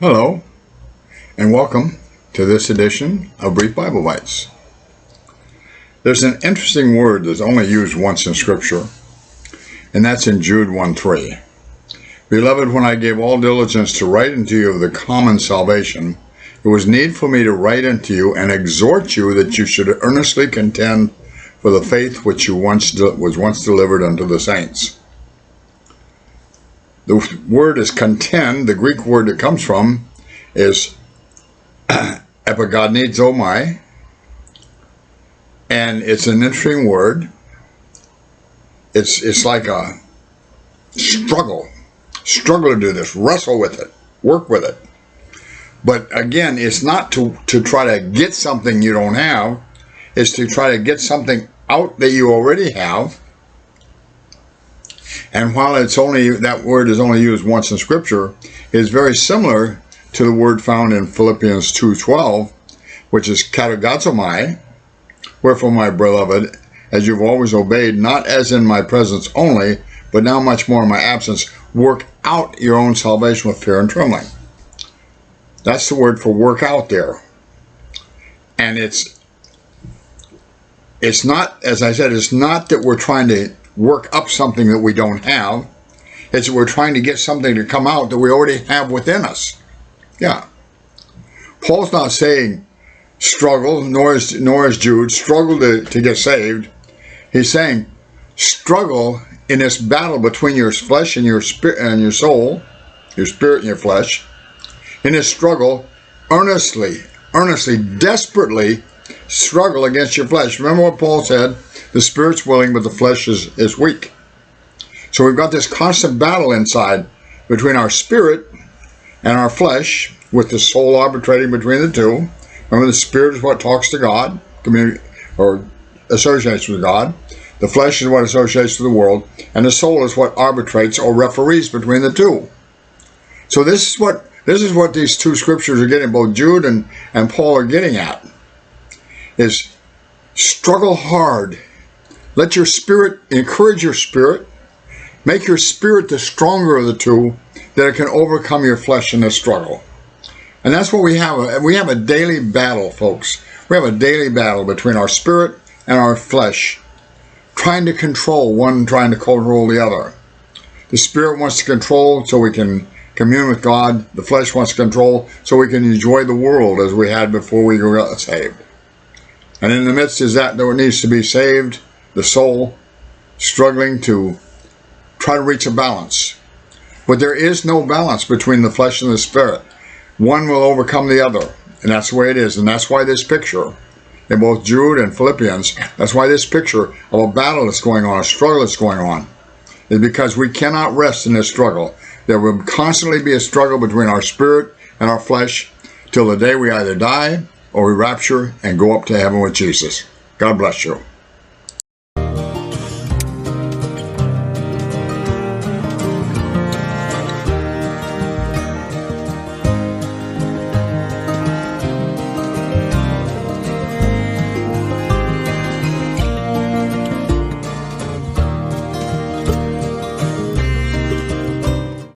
Hello, and welcome to this edition of Brief Bible Bites. There's an interesting word that's only used once in Scripture, and that's in Jude 1:3. Beloved, when I gave all diligence to write unto you of the common salvation, it was needful for me to write unto you and exhort you that you should earnestly contend for the faith which was once delivered unto the saints. The word is contend. The Greek word it comes from is epigodnizomai, and it's an interesting word. It's like a struggle to do this, wrestle with it, work with it. But again, it's not to try to get something you don't have. It's to try to get something out that you already have. And while that word is only used once in Scripture, it is very similar to the word found in Philippians 2:12, which is katagazomai, wherefore, my beloved, as you've always obeyed, not as in my presence only, but now much more in my absence, work out your own salvation with fear and trembling. That's the word for work out there. And it's not, as I said, it's not that we're trying to work up something that we don't have. It's that we're trying to get something to come out that we already have within us. Yeah. Paul's not saying struggle, nor is Jude, struggle to get saved. He's saying struggle in this battle between your flesh and your spirit and your soul, your spirit and your flesh. In this struggle, earnestly, desperately struggle against your flesh. Remember what Paul said? The spirit's willing, but the flesh is weak. So we've got this constant battle inside between our spirit and our flesh, with the soul arbitrating between the two. Remember, the spirit is what talks to God, or associates with God. The flesh is what associates with the world, and the soul is what arbitrates or referees between the two. So this is what these two scriptures are getting, both Jude and Paul are getting at, is struggle hard. Let your spirit, encourage your spirit, make your spirit the stronger of the two, that it can overcome your flesh in this struggle. And that's what we have. We have a daily battle, folks. We have a daily battle between our spirit and our flesh, trying to control one, trying to control the other. The spirit wants to control so we can commune with God. The flesh wants to control so we can enjoy the world as we had before we got saved. And in the midst is that there needs to be saved, the soul struggling to try to reach a balance. But there is no balance between the flesh and the spirit. One will overcome the other, and that's the way it is. And that's why this picture, in both Jude and Philippians, that's why this picture of a battle that's going on, a struggle that's going on, is because we cannot rest in this struggle. There will constantly be a struggle between our spirit and our flesh till the day we either die or we rapture and go up to heaven with Jesus. God bless you.